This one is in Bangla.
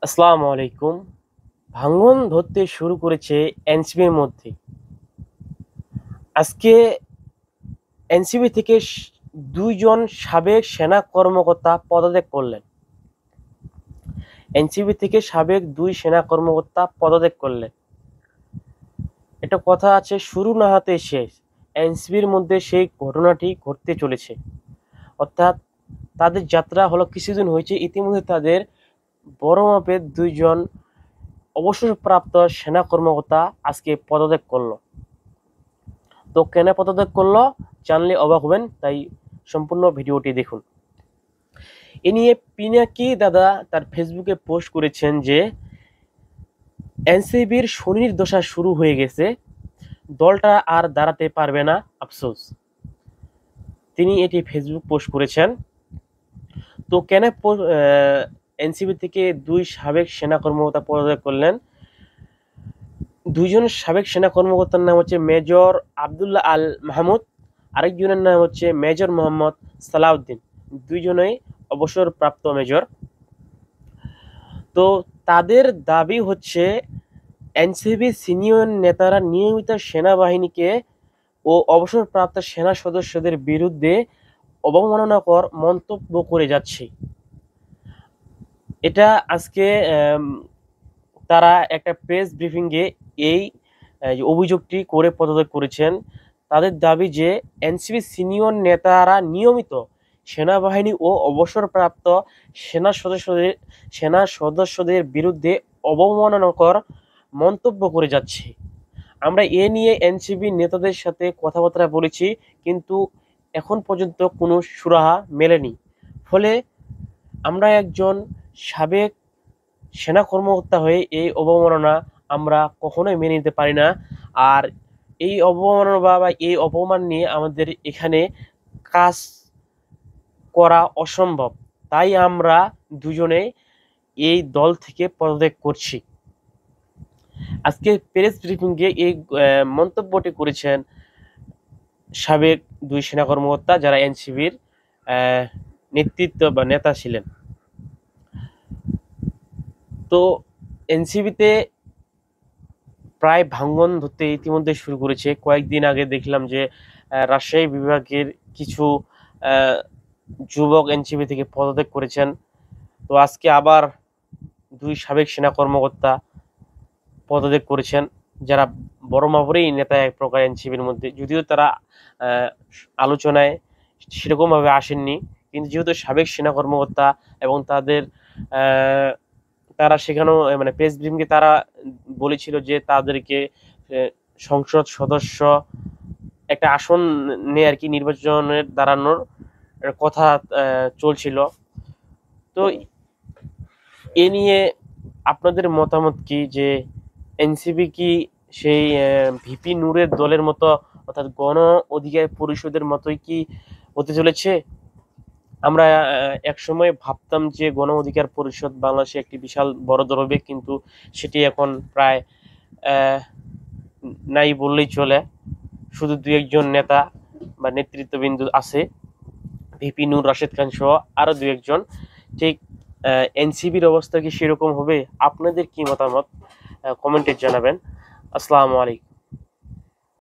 আসসালামু আলাইকুম। ভাঙন ধরতে শুরু করেছে এনসিবির মধ্যে। আজকে এনসিবি থেকে ২ জন সাবেক সেনা কর্মকর্তা পদত্যাগ করলেন। এনসিবি থেকে সাবেক ২ সেনা কর্মকর্তা পদত্যাগ করলেন। একটা কথা আছে, শুরু না হতে শেষ। এনসিবির মধ্যে সেই ঘটনাটি ঘটতে চলেছে। অর্থাৎ তাদের যাত্রা হলো কিছুদিন হয়েছে, ইতিমধ্যে তাদের বড় মাপের ২ জন অবসরপ্রাপ্ত সেনা কর্মকর্তা আজকে পদত্যাগ করল। তো কেন পদত্যাগ করলো জানলে অবাক হবেন, তাই সম্পূর্ণ ভিডিওটি দেখুন। এ নিয়ে পিনাকি দাদা তার ফেসবুকে পোস্ট করেছেন যে এনসিবির শনির দশা শুরু হয়ে গেছে, দলটা আর দাঁড়াতে পারবে না, আফসোস। তিনি এটি ফেসবুক পোস্ট করেছেন। তো কেন এনসিবি থেকে ২ সাবেক সেনা কর্মকর্তা পদত্যাগ করলেন? ২ জন সাবেক সেনা কর্মকর্তার নাম হচ্ছে মেজর আবদুল্লাহ আল মাহমুদ, আরেকজনের নাম হচ্ছে মেজর মোহাম্মদ সালাউদ্দিন। ২ জনেই অবসরপ্রাপ্ত মেজর। তো তাদের দাবি হচ্ছে এনসিবি সিনিয়র নেতারা নিয়মিত সেনাবাহিনীকে ও অবসরপ্রাপ্ত সেনা সদস্যদের বিরুদ্ধে অবমাননাকর মন্তব্য করে যাচ্ছে। এটা আজকে তারা একটা প্রেস ব্রিফিংয়ে এই অভিযোগটি করে পদত্যাগ করেছেন। তাদের দাবি যে এনসিবি সিনিয়র নেতারা নিয়মিত সেনাবাহিনী ও অবসরপ্রাপ্ত সেনা সদস্যদের বিরুদ্ধে অবমাননাকর মন্তব্য করে যাচ্ছে। আমরা এ নিয়ে এনসিবি নেতাদের সাথে কথাবার্তা বলেছি, কিন্তু এখন পর্যন্ত কোনো সুরাহা মেলেনি। ফলে আমরা একজন সাবেক সেনা কর্মকর্তা হয়ে এই অবমাননা আমরা কখনোই মেনে নিতে পারি না। আর এই অবমাননা বা এই অপমান নিয়ে আমাদের এখানে কাজ করা অসম্ভব। তাই আমরা দুজনে এই দল থেকে পদত্যাগ করছি। আজকে প্রেস ব্রিফিংয়ে এই মন্তব্যটি করেছেন সাবেক ২ সেনা কর্মকর্তা, যারা এনসিবির নেতৃত্ব বা নেতা ছিলেন। তো এনসিবিতে প্রায় ভাঙন ধরতে ইতিমধ্যে শুরু করেছে। কয়েকদিন আগে দেখলাম যে রাজশাহী বিভাগের কিছু যুবক এনসিবি থেকে পদত্যাগ করেছেন। তো আজকে আবার ২ সাবেক সেনা কর্মকর্তা পদত্যাগ করেছেন, যারা বড় মাপেরই নেতা এক প্রকার এনসিবির মধ্যে। যদিও তারা আলোচনায় সেরকমভাবে আসেননি, কিন্তু যেহেতু সাবেক সেনা কর্মকর্তা এবং তারা সেখানেও মানে প্রেস ব্রিফিংয়ে তারা বলেছিল যে তাদেরকে সংসদ সদস্য একটা আসন নিয়ে আর কি নির্বাচনের দাঁড়ানোর কথা চলছিল। তো এ নিয়ে আপনাদের মতামত কি, যে এনসিবি কি সেই ভিপি নূরের দলের মতো, অর্থাৎ গণ অধিকার পরিষদের মতোই কি হতে চলেছে? আমরা একসময় ভাবতাম যে গণ অধিকার পরিষদ বাংলাদেশে একটি বিশাল বড় দল হবে, কিন্তু সেটি এখন প্রায় নাই বললেই চলে। শুধু ২-১ জন নেতা বা নেতৃত্ববৃন্দ আছে, ভিপি নূর, রাশেদ খান সহ আরো ২-১ জন। ঠিক এনসিবির অবস্থা কি সেরকম হবে? আপনাদের কি মতামত কমেন্টে জানাবেন। আসসালামু আলাইকুম।